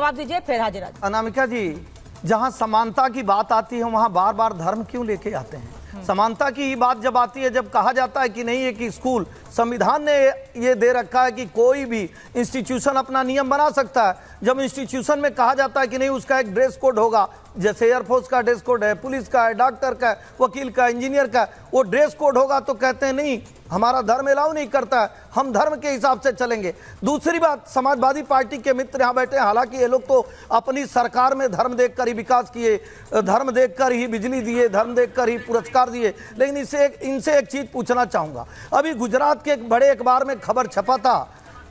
जवाब दीजिए, फिर हाजिर। अनामिका जी, जहां समानता की बात आती है वहां बार बार धर्म क्यों लेके आते हैं? समानता की ही बात जब आती है, जब कहा जाता है कि नहीं है कि स्कूल, संविधान ने ये दे रखा है कि कोई भी इंस्टीट्यूशन अपना नियम बना सकता है। जब इंस्टीट्यूशन में कहा जाता है कि नहीं उसका एक ड्रेस कोड होगा, जैसे एयरफोर्स का ड्रेस कोड है, पुलिस का है, डॉक्टर का है, वकील का, इंजीनियर का, वो ड्रेस कोड होगा तो कहते हैं नहीं हमारा धर्म अलाउ नहीं करता है, हम धर्म के हिसाब से चलेंगे। दूसरी बात, समाजवादी पार्टी के मित्र यहाँ बैठे हैं, हालांकि ये लोग तो अपनी सरकार में धर्म देखकर ही विकास किए, धर्म देखकर ही बिजली दिए, धर्म देखकर ही पुरस्कार दिए, लेकिन इनसे एक चीज पूछना चाहूंगा। अभी गुजरात के एक बड़े अखबार में खबर छपा था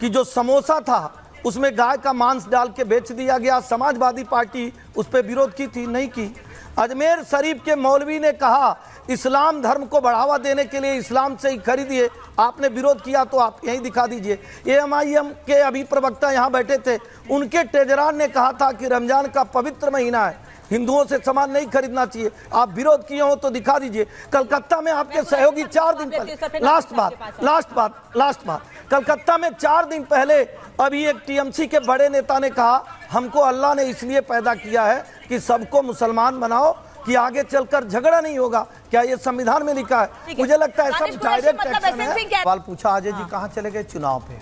कि जो समोसा था उसमें गाय का मांस डाल के बेच दिया गया। समाजवादी पार्टी उस पर विरोध की थी, नहीं की। अजमेर शरीफ के मौलवी ने कहा इस्लाम धर्म को बढ़ावा देने के लिए इस्लाम से ही खरीदिए, आपने विरोध किया तो आप यही दिखा दीजिए। AMIM के अभी प्रवक्ता यहाँ बैठे थे, उनके टेजरान ने कहा था कि रमजान का पवित्र महीना है, हिंदुओं से सामान नहीं खरीदना चाहिए, आप विरोध किए हो तो दिखा दीजिए। कलकत्ता में आपके सहयोगी 4 दिन पहले, लास्ट बात, कलकत्ता में 4 दिन पहले अभी एक TMC के बड़े नेता ने कहा हमको अल्लाह ने इसलिए पैदा किया है कि सबको मुसलमान बनाओ कि आगे चलकर झगड़ा नहीं होगा। क्या ये संविधान में लिखा है? मुझे लगता है सब डायरेक्ट एक्शन है। सवाल पूछा अजय जी कहाँ चले गए चुनाव पे,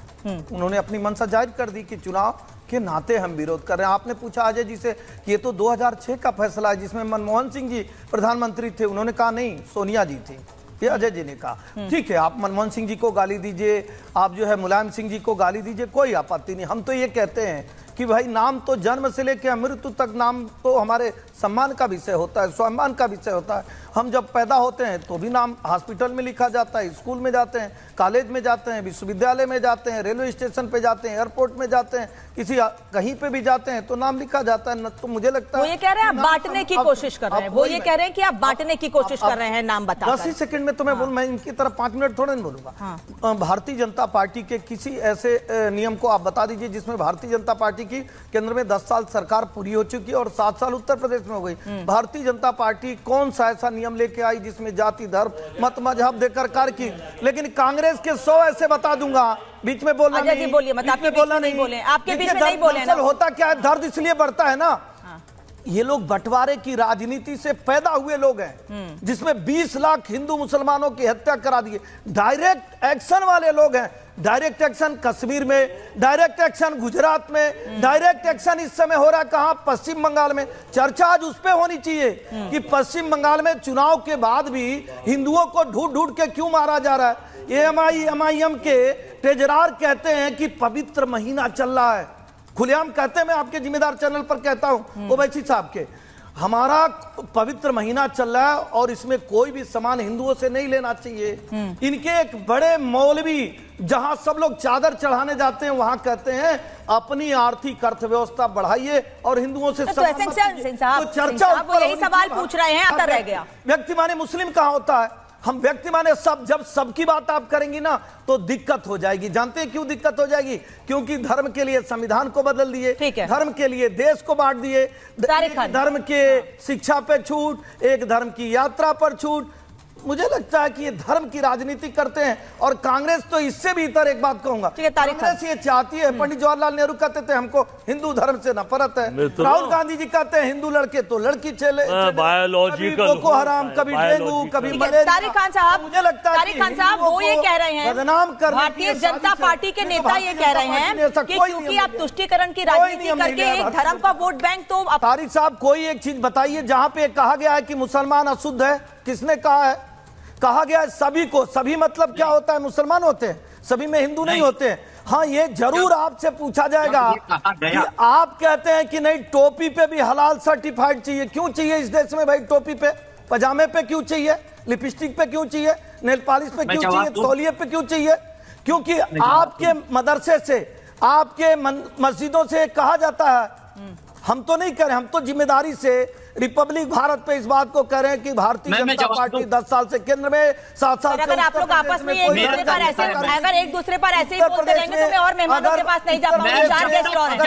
उन्होंने अपनी मंशा जाहिर कर दी कि चुनाव के नाते हम विरोध कर रहे हैं। आपने पूछा अजय जी से कि ये तो 2006 का फैसला है जिसमें मनमोहन सिंह जी प्रधानमंत्री थे, उन्होंने कहा नहीं सोनिया जी थी, ये अजय जी ने कहा। ठीक है, आप मनमोहन सिंह जी को गाली दीजिए, आप जो है मुलायम सिंह जी को गाली दीजिए, कोई आपत्ति नहीं। हम तो ये कहते हैं कि भाई नाम तो जन्म से लेकर मृत्यु तक नाम तो हमारे सम्मान का विषय होता है, स्वाभिमान का विषय होता है। हम जब पैदा होते हैं तो भी नाम हॉस्पिटल में लिखा जाता है, स्कूल में जाते हैं, कॉलेज में जाते हैं, विश्वविद्यालय में जाते हैं, रेलवे स्टेशन पे जाते हैं, एयरपोर्ट में जाते हैं, किसी कहीं पे भी जाते हैं तो नाम लिखा जाता है। तो मुझे लगता है वो ये कह रहे हैं आप बांटने की कोशिश कर रहे हैं, वो ये कह रहे हैं कि आप बांटने की कोशिश कर रहे हैं नाम बता। 10 ही सेकंड में तो मैं बोलूँ, मैं इनकी तरफ 5 मिनट थोड़े नहीं बोलूंगा। भारतीय जनता पार्टी के किसी ऐसे नियम को आप बता दीजिए जिसमें भारतीय जनता पार्टी की केंद्र में 10 साल सरकार पूरी हो चुकी है और 7 साल उत्तर प्रदेश में हो गई। भारतीय जनता पार्टी कौन सा ऐसा नियम लेके आई जिसमें जाति धर्म मत मजहब देकर कार्य की? लेकिन कांग्रेस के 100 ऐसे बता दूंगा, बीच में बोलना नहीं, बोलिए मत, आपके बोलना नहीं बोले, आपके बीच में नहीं बोले ना। होता क्या है, दर्द इसलिए बढ़ता है ना, ये लोग बंटवारे की राजनीति से पैदा हुए लोग हैं जिसमें 20 लाख हिंदू मुसलमानों की हत्या करा दी। डायरेक्ट एक्शन वाले लोग हैं, डायरेक्ट एक्शन कश्मीर में, डायरेक्ट एक्शन गुजरात में, डायरेक्ट एक्शन इस समय हो रहा है कहां? पश्चिम बंगाल में। चर्चा आज उस पर होनी चाहिए कि पश्चिम बंगाल में चुनाव के बाद भी हिंदुओं को ढूंढ ढूंढ के क्यों मारा जा रहा है। AMIM के टेजरार कहते हैं कि पवित्र महीना चल रहा है, खुलेआम कहते हैं, मैं आपके जिम्मेदार चैनल पर कहता हूं ओवैसी साहब के, हमारा पवित्र महीना चल रहा है और इसमें कोई भी सामान हिंदुओं से नहीं लेना चाहिए। इनके एक बड़े मौलवी जहां सब लोग चादर चढ़ाने जाते हैं वहां कहते हैं अपनी आर्थिक अर्थव्यवस्था बढ़ाइए और हिंदुओं से तो चर्चा यही सवाल पूछ रहे हैं, आता रह गया। व्यक्ति माने मुस्लिम कहां होता है? हम व्यक्ति माने सब, जब सबकी बात आप करेंगी ना तो दिक्कत हो जाएगी। जानते हैं क्यों दिक्कत हो जाएगी? क्योंकि धर्म के लिए संविधान को बदल दिए, धर्म के लिए देश को बांट दिए, धर्म के शिक्षा पे छूट, एक धर्म की यात्रा पर छूट। मुझे लगता है कि ये धर्म की राजनीति करते हैं और कांग्रेस तो इससे भी इतर। एक बात कहूंगा, कांग्रेस ये चाहती है, पंडित जवाहरलाल नेहरू कहते थे हमको हिंदू धर्म से नफरत है, राहुल गांधी जी कहते हैं हिंदू लड़के तो लड़की चले, बोको हराम, कभी डेंगू, कभी मलेरिया। तारिक खान साहब, मुझे लगता है तारिक खान साहब वो ये कह रहे हैं, बदनाम कर भारतीय जनता पार्टी के नेता ये कह रहे हैं कि क्योंकि आप तुष्टीकरण की राजनीति करके एक धर्म का वोट बैंक, तो तारिक साहब कोई एक चीज बताइए जहां पे कहा गया है कि मुसलमान अशुद्ध है, किसने कहा है? कहा गया है सभी को, सभी मतलब क्या होता है? मुसलमान होते हैं, सभी में हिंदू नहीं होते हैं। हाँ, ये जरूर आपसे पूछा जाएगा कि आप कहते हैं कि नहीं टोपी पे भी हलाल सर्टिफाइड चाहिए। क्यों चाहिए इस देश में भाई टोपी पे? पजामे पे क्यों चाहिए? लिपस्टिक पे क्यों चाहिए? नेल पॉलिश पे क्यों चाहिए? तौलिए पे क्यों चाहिए? क्योंकि आपके मदरसे से, आपके मस्जिदों से कहा जाता है, हम तो नहीं कह रहे, हम तो जिम्मेदारी से रिपब्लिक भारत पे इस बात को कह रहे हैं कि भारतीय जनता पार्टी 10 साल से केंद्र में, 7 साल से अगर आप लोग आपस में एक दूसरे पर ऐसे, अगर एक दूसरे पर ऐसे ही बोलते रहेंगे तो मैं और मेहमानों के पास नहीं जा पाऊंगी, 4 गेस्ट और हैं।